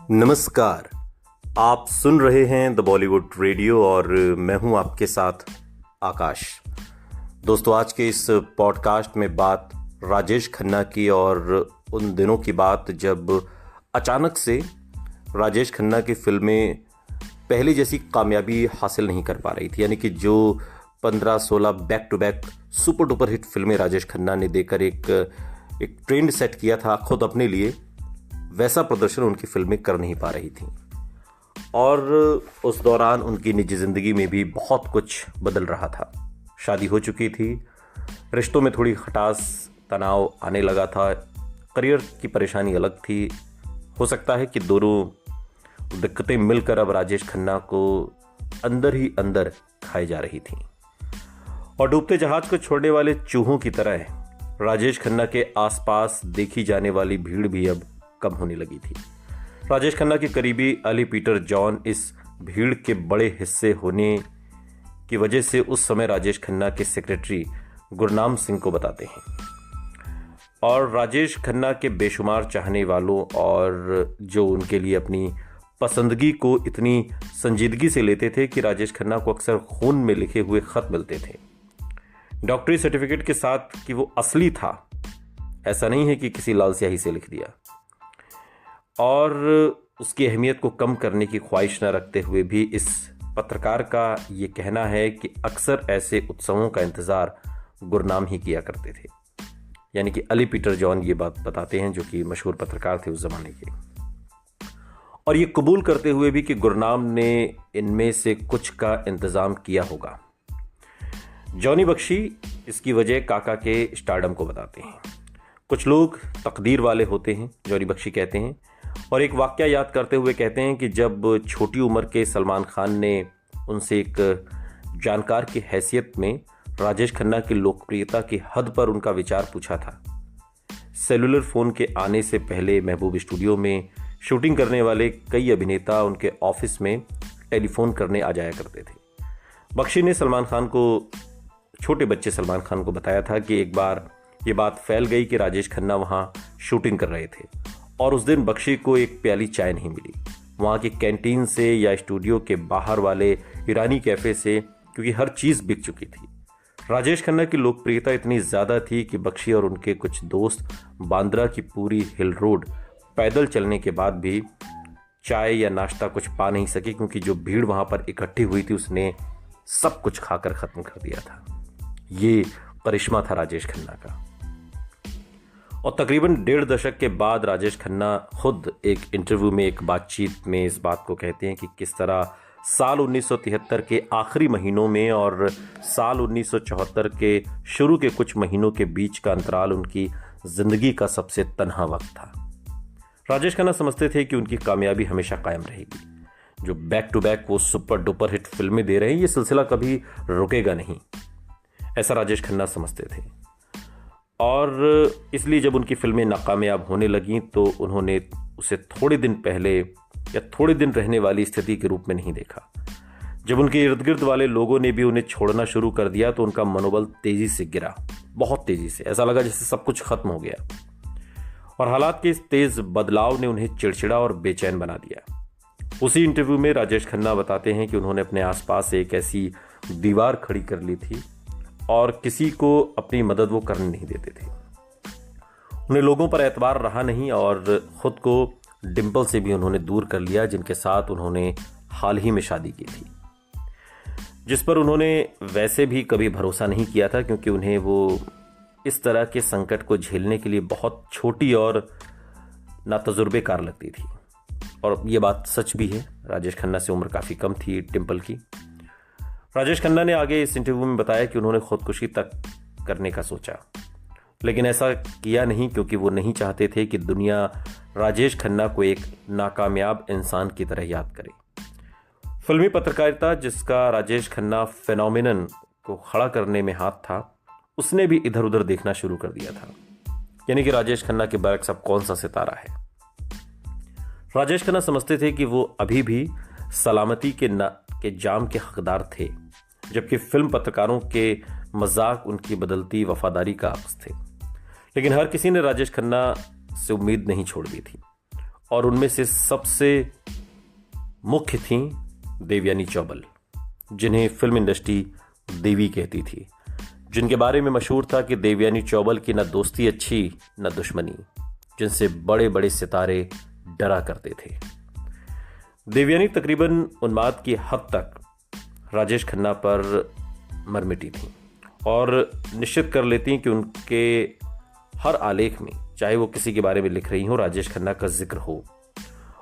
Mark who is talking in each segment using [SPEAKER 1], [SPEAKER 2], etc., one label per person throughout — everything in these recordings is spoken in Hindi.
[SPEAKER 1] नमस्कार। आप सुन रहे हैं द बॉलीवुड रेडियो और मैं हूं आपके साथ आकाश। दोस्तों, आज के इस पॉडकास्ट में बात राजेश खन्ना की और उन दिनों की बात जब अचानक से राजेश खन्ना की फिल्में पहले जैसी कामयाबी हासिल नहीं कर पा रही थी। यानी कि जो 15-16 back to back super duper hit फिल्में राजेश खन्ना ने देकर एक ट्रेंड सेट किया था खुद अपने लिए, वैसा प्रदर्शन उनकी फिल्में कर नहीं पा रही थी। और उस दौरान उनकी निजी जिंदगी में भी बहुत कुछ बदल रहा था। शादी हो चुकी थी, रिश्तों में थोड़ी खटास तनाव आने लगा था, करियर की परेशानी अलग थी। हो सकता है कि दोनों दिक्कतें मिलकर अब राजेश खन्ना को अंदर ही अंदर खाई जा रही थी। और डूबते जहाज को छोड़ने वाले चूहों की तरह राजेश खन्ना के आसपास देखी जाने वाली भीड़ भी अब कम होने लगी थी। राजेश खन्ना के करीबी अली पीटर जॉन इस भीड़ के बड़े हिस्से होने की वजह से उस समय राजेश खन्ना के सेक्रेटरी गुरनाम सिंह को बताते हैं। और राजेश खन्ना के बेशुमार चाहने वालों और जो उनके लिए अपनी पसंदगी को इतनी संजीदगी से लेते थे कि राजेश खन्ना को अक्सर खून में लिखे हुए खत मिलते थे, डॉक्टरी सर्टिफिकेट के साथ कि वो असली था। ऐसा नहीं है कि किसी लाल स्याही से लिख दिया। और उसकी अहमियत को कम करने की ख्वाहिश न रखते हुए भी इस पत्रकार का ये कहना है कि अक्सर ऐसे उत्सवों का इंतज़ार गुरनाम ही किया करते थे। यानी कि अली पीटर जॉन ये बात बताते हैं, जो कि मशहूर पत्रकार थे उस ज़माने के। और ये कबूल करते हुए भी कि गुरनाम ने इनमें से कुछ का इंतज़ाम किया होगा। जॉनी बख्शी इसकी वजह काका के स्टारडम को बताते हैं। कुछ लोग तकदीर वाले होते हैं, जॉनी बख्शी कहते हैं। और एक वाकया याद करते हुए कहते हैं कि जब छोटी उम्र के सलमान खान ने उनसे एक जानकार की हैसियत में राजेश खन्ना की लोकप्रियता की हद पर उनका विचार पूछा था। सेलुलर फ़ोन के आने से पहले महबूब स्टूडियो में शूटिंग करने वाले कई अभिनेता उनके ऑफिस में टेलीफोन करने आ जाया करते थे। बख्शी ने छोटे बच्चे सलमान खान को बताया था कि एक बार ये बात फैल गई कि राजेश खन्ना वहाँ शूटिंग कर रहे थे और उस दिन बख्शी को एक प्याली चाय नहीं मिली वहाँ की कैंटीन से या स्टूडियो के बाहर वाले ईरानी कैफ़े से, क्योंकि हर चीज़ बिक चुकी थी। राजेश खन्ना की लोकप्रियता इतनी ज़्यादा थी कि बख्शी और उनके कुछ दोस्त बांद्रा की पूरी हिल रोड पैदल चलने के बाद भी चाय या नाश्ता कुछ पा नहीं सके, क्योंकि जो भीड़ वहाँ पर इकट्ठी हुई थी उसने सब कुछ खाकर ख़त्म कर दिया था। ये करिश्मा था राजेश खन्ना का। और तकरीबन 1.5 दशक के बाद राजेश खन्ना खुद एक इंटरव्यू में एक बातचीत में इस बात को कहते हैं कि किस तरह साल 1973 के आखिरी महीनों में और साल 1974 के शुरू के कुछ महीनों के बीच का अंतराल उनकी ज़िंदगी का सबसे तन्हा वक्त था। राजेश खन्ना समझते थे कि उनकी कामयाबी हमेशा कायम रहेगी। जो बैक टू बैक वो सुपर डुपर हिट फिल्में दे रहे हैं, ये सिलसिला कभी रुकेगा नहीं, ऐसा राजेश खन्ना समझते थे। और इसलिए जब उनकी फिल्में नाकामयाब होने लगीं तो उन्होंने उसे थोड़े दिन पहले या थोड़े दिन रहने वाली स्थिति के रूप में नहीं देखा। जब उनके इर्द गिर्द वाले लोगों ने भी उन्हें छोड़ना शुरू कर दिया तो उनका मनोबल तेजी से गिरा, बहुत तेजी से। ऐसा लगा जैसे सब कुछ खत्म हो गया। और हालात के इस तेज बदलाव ने उन्हें चिड़चिड़ा और बेचैन बना दिया। उसी इंटरव्यू में राजेश खन्ना बताते हैं कि उन्होंने अपने आसपास एक ऐसी दीवार खड़ी कर ली थी और किसी को अपनी मदद वो करने नहीं देते थे। उन्हें लोगों पर एतबार रहा नहीं और ख़ुद को डिम्पल से भी उन्होंने दूर कर लिया, जिनके साथ उन्होंने हाल ही में शादी की थी, जिस पर उन्होंने वैसे भी कभी भरोसा नहीं किया था, क्योंकि उन्हें वो इस तरह के संकट को झेलने के लिए बहुत छोटी और नातजुर्बेकार लगती थी। और ये बात सच भी है, राजेश खन्ना से उम्र काफ़ी कम थी डिम्पल की। राजेश खन्ना ने आगे इस इंटरव्यू में बताया कि उन्होंने खुदकुशी तक करने का सोचा, लेकिन ऐसा किया नहीं क्योंकि वो नहीं चाहते थे कि दुनिया राजेश खन्ना को एक नाकामयाब इंसान की तरह याद करे। फिल्मी पत्रकारिता, जिसका राजेश खन्ना फेनोमिनन को खड़ा करने में हाथ था, उसने भी इधर उधर देखना शुरू कर दिया था। यानी कि राजेश खन्ना के बरक्स अब कौन सा सितारा है। राजेश खन्ना समझते थे कि वो अभी भी सलामती के जाम के हकदार थे, जबकि फिल्म पत्रकारों के मजाक उनकी बदलती वफादारी का अक्स थे। लेकिन हर किसी ने राजेश खन्ना से उम्मीद नहीं छोड़ दी थी। और उनमें से सबसे मुख्य थीं देवयानी चौबल, जिन्हें फिल्म इंडस्ट्री देवी कहती थी, जिनके बारे में मशहूर था कि देवयानी चौबल की न दोस्ती अच्छी न दुश्मनी, जिनसे बड़े बड़े सितारे डरा करते थे। देवयानी तकरीबन उन्माद की हद तक राजेश खन्ना पर मर मिटी थी और निश्चित कर लेती कि उनके हर आलेख में, चाहे वो किसी के बारे में लिख रही हो, राजेश खन्ना का जिक्र हो।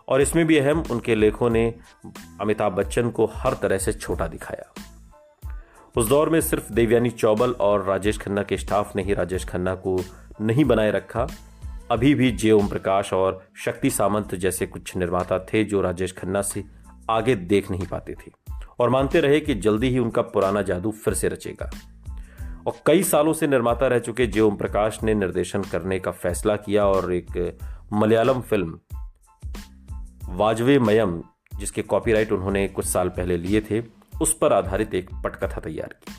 [SPEAKER 1] और इसमें भी अहम, उनके लेखों ने अमिताभ बच्चन को हर तरह से छोटा दिखाया। उस दौर में सिर्फ देवयानी चौबल और राजेश खन्ना के स्टाफ ने ही राजेश खन्ना को नहीं बनाए रखा। अभी भी जे ओम प्रकाश और शक्ति सामंत जैसे कुछ निर्माता थे जो राजेश खन्ना से आगे देख नहीं पाते थे और मानते रहे कि जल्दी ही उनका पुराना जादू फिर से रचेगा। और कई सालों से निर्माता रह चुके जे ओम प्रकाश ने निर्देशन करने का फैसला किया और एक मलयालम फिल्म वाजवे मयम, जिसके कॉपीराइट उन्होंने कुछ साल पहले लिए थे, उस पर आधारित एक पटकथा तैयार की।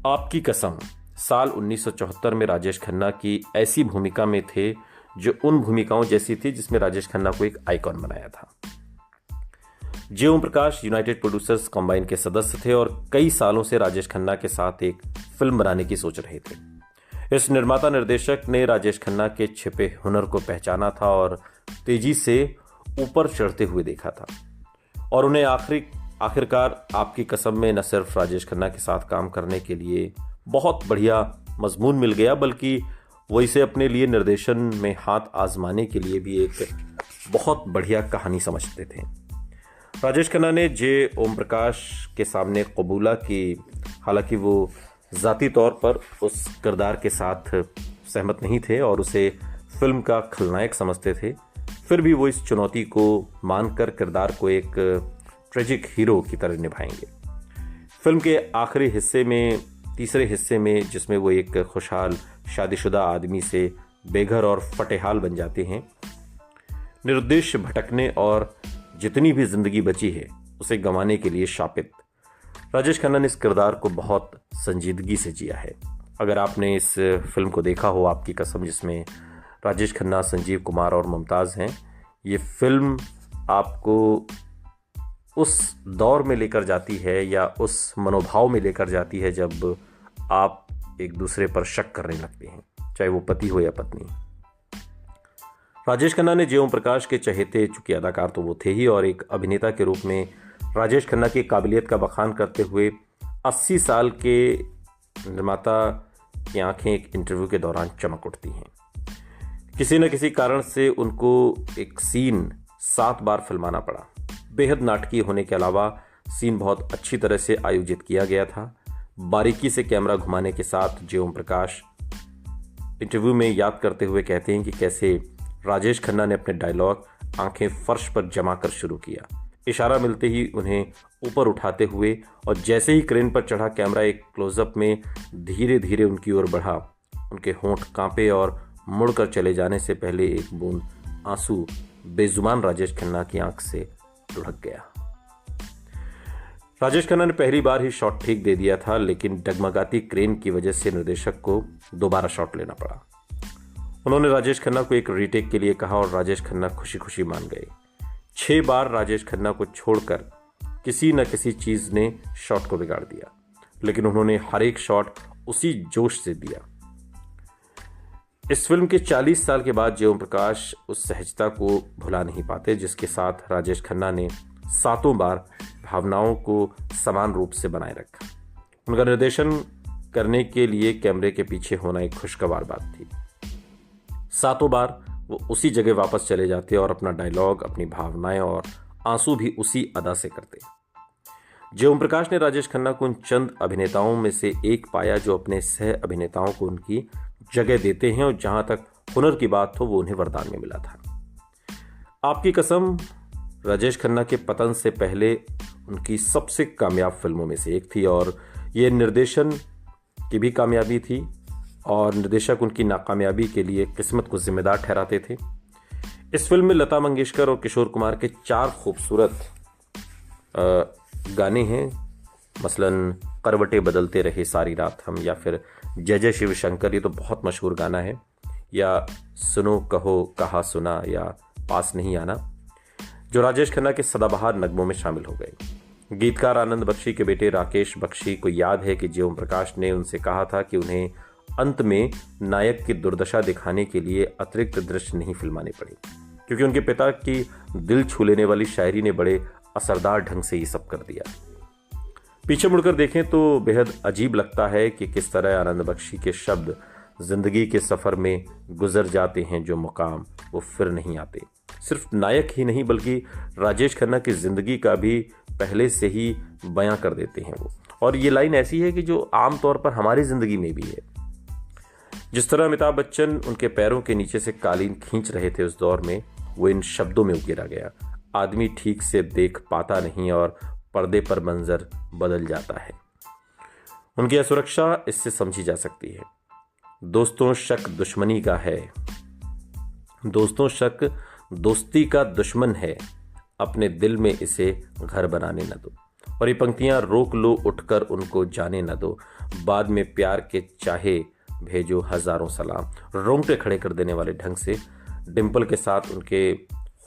[SPEAKER 1] आपकी कसम साल 1974 में राजेश खन्ना की ऐसी भूमिका में थे जो उन भूमिकाओं जैसी थी जिसमें राजेश खन्ना को एक आइकॉन बनाया था। जे Om Prakash United producers combine के सदस्य थे और कई सालों से राजेश खन्ना के साथ एक फिल्म बनाने की सोच रहे थे। इस निर्माता निर्देशक ने राजेश खन्ना के छिपे हुनर को पहचाना था और तेजी से ऊपर चढ़ते हुए देखा था और उन्हें आखिरकार आपकी कसम में न सिर्फ राजेश खन्ना के साथ काम करने के लिए बहुत बढ़िया मजमून मिल गया, बल्कि वो इसे अपने लिए निर्देशन में हाथ आजमाने के लिए भी एक बहुत बढ़िया कहानी समझते थे। राजेश खन्ना ने जे ओम प्रकाश के सामने कबूला कि हालांकि वो जाती तौर पर उस किरदार के साथ सहमत नहीं थे और उसे फिल्म का खलनायक समझते थे, फिर भी वो इस चुनौती को मानकर किरदार को एक ट्रेजिक हीरो की तरह निभाएंगे। फिल्म के आखिरी हिस्से में, तीसरे हिस्से में, जिसमें वो एक खुशहाल शादीशुदा आदमी से बेघर और फटेहाल बन जाते हैं, निरुद्देश्य भटकने और जितनी भी जिंदगी बची है उसे गंवाने के लिए शापित, राजेश खन्ना ने इस किरदार को बहुत संजीदगी से जिया है। अगर आपने इस फिल्म को देखा हो आपकी कसम, जिसमें राजेश खन्ना, संजीव कुमार और मुमताज़ हैं, ये फिल्म आपको उस दौर में लेकर जाती है या उस मनोभाव में लेकर जाती है जब आप एक दूसरे पर शक करने लगते हैं, चाहे वो पति हो या पत्नी। राजेश खन्ना ने जे ओम प्रकाश के चहेते, चूंकि अदाकार तो वो थे ही, और एक अभिनेता के रूप में राजेश खन्ना की काबिलियत का बखान करते हुए 80 साल के निर्माता की आंखें एक इंटरव्यू के दौरान चमक उठती हैं। किसी न किसी कारण से उनको एक सीन 7 बार फिल्माना पड़ा। बेहद नाटकीय होने के अलावा सीन बहुत अच्छी तरह से आयोजित किया गया था। बारीकी से कैमरा घुमाने के साथ जे ओम प्रकाश इंटरव्यू में याद करते हुए कहते हैं कि कैसे राजेश खन्ना ने अपने डायलॉग आंखें फर्श पर जमा कर शुरू किया, इशारा मिलते ही उन्हें ऊपर उठाते हुए, और जैसे ही क्रेन पर चढ़ा कैमरा एक क्लोजअप में धीरे धीरे उनकी ओर बढ़ा, उनके होंठ कांपे और मुड़कर चले जाने से पहले एक बूंद आंसू बेजुबान राजेश खन्ना की आंख से लुढ़क गया। राजेश खन्ना ने पहली बार ही शॉट ठीक दे दिया था, लेकिन डगमगाती क्रेन की वजह से निर्देशक को दोबारा शॉट लेना पड़ा। उन्होंने राजेश खन्ना को एक रीटेक के लिए कहा और राजेश खन्ना खुशी खुशी मान गए। 6 बार राजेश खन्ना को छोड़कर किसी न किसी चीज ने शॉट को बिगाड़ दिया, लेकिन उन्होंने हर एक शॉट उसी जोश से दिया। इस फिल्म के 40 साल के बाद जे ओम प्रकाश उस सहजता को भुला नहीं पाते जिसके साथ राजेश खन्ना ने 7 बार भावनाओं को समान रूप से बनाए रखा। उनका निर्देशन करने के लिए कैमरे के पीछे होना एक खुशगवार बात थी। 7 बार वो उसी जगह वापस चले जाते और अपना डायलॉग, अपनी भावनाएं और आंसू भी उसी अदा से करते। जे ओम प्रकाश ने राजेश खन्ना को उन चंद अभिनेताओं में से एक पाया जो अपने सह अभिनेताओं को उनकी जगह देते हैं और जहां तक हुनर की बात हो वो उन्हें वरदान में मिला था। आपकी कसम राजेश खन्ना के पतन से पहले उनकी सबसे कामयाब फिल्मों में से एक थी और ये निर्देशन की भी कामयाबी थी और निर्देशक उनकी नाकामयाबी के लिए किस्मत को जिम्मेदार ठहराते थे। इस फिल्म में लता मंगेशकर और किशोर कुमार के 4 खूबसूरत गाने हैं, मसलन करवटें बदलते रहे सारी रात हम, या फिर जय जय शिव शंकर, ये तो बहुत मशहूर गाना है। या सुनो कहो कहा सुना या पास नहीं आना, जो राजेश खन्ना के सदाबहार नगमों में शामिल हो गए। गीतकार आनंद बख्शी के बेटे राकेश बख्शी को याद है कि जे ओम प्रकाश ने उनसे कहा था कि उन्हें अंत में नायक की दुर्दशा दिखाने के लिए अतिरिक्त दृश्य नहीं फिल्माने पड़े, क्योंकि उनके पिता की दिल छू लेने वाली शायरी ने बड़े असरदार ढंग से ये सब कर दिया। पीछे मुड़कर देखें तो बेहद अजीब लगता है कि किस तरह आनंद बख्शी के शब्द जिंदगी के सफर में गुजर जाते हैं जो मुकाम वो फिर नहीं आते। सिर्फ नायक ही नहीं बल्कि राजेश खन्ना की जिंदगी का भी पहले से ही बयां कर देते हैं वो। और ये लाइन ऐसी है कि जो आमतौर पर हमारी जिंदगी में भी है। जिस तरह अमिताभ बच्चन उनके पैरों के नीचे से कालीन खींच रहे थे उस दौर में, वो इन शब्दों में उकेरा गया। आदमी ठीक से देख पाता नहीं और पर्दे पर मंजर बदल जाता है। उनकी असुरक्षा इससे समझी जा सकती है। दोस्तों शक दुश्मनी का है, दोस्तों शक दोस्ती का दुश्मन है, अपने दिल में इसे घर बनाने न दो। और ये पंक्तियां रोक लो उठकर उनको जाने न दो, बाद में प्यार के चाहे भेजो हजारों सलाम। रोंगटे खड़े कर देने वाले ढंग से डिंपल के साथ उनके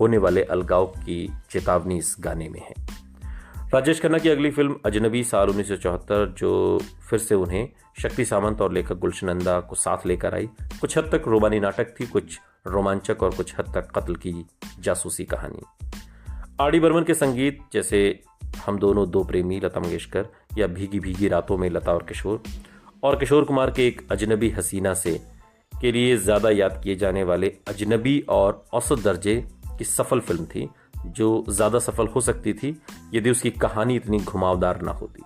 [SPEAKER 1] होने वाले अलगाव की चेतावनी इस गाने में है। राजेश खन्ना की अगली फिल्म अजनबी साल 1974, जो फिर से उन्हें शक्ति सामंत और लेखक गुलशन नंदा को साथ लेकर आई। कुछ हद तक रोमानी नाटक थी, कुछ रोमांचक और कुछ हद तक कत्ल की जासूसी कहानी। आर डी बर्मन के संगीत जैसे हम दोनों दो प्रेमी लता मंगेशकर या भीगी भीगी रातों में लता और किशोर कुमार के एक अजनबी हसीना से के लिए ज़्यादा याद किए जाने वाले अजनबी और औसत दर्जे की सफल फिल्म थी, जो ज़्यादा सफल हो सकती थी यदि उसकी कहानी इतनी घुमावदार ना होती।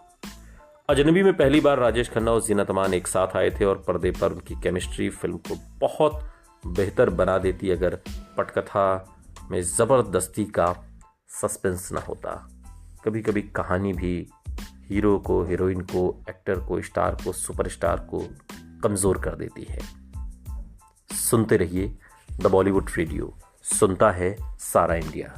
[SPEAKER 1] अजनबी में पहली बार राजेश खन्ना और जीनत अमान एक साथ आए थे और पर्दे पर उनकी केमिस्ट्री फिल्म को बहुत बेहतर बना देती अगर पटकथा में ज़बरदस्ती का सस्पेंस ना होता। कभी कभी कहानी भी हीरो को, हीरोइन को, एक्टर को, स्टार को, सुपरस्टार को कमज़ोर कर देती है। सुनते रहिए द बॉलीवुड रेडियो, सुनता है सारा इंडिया।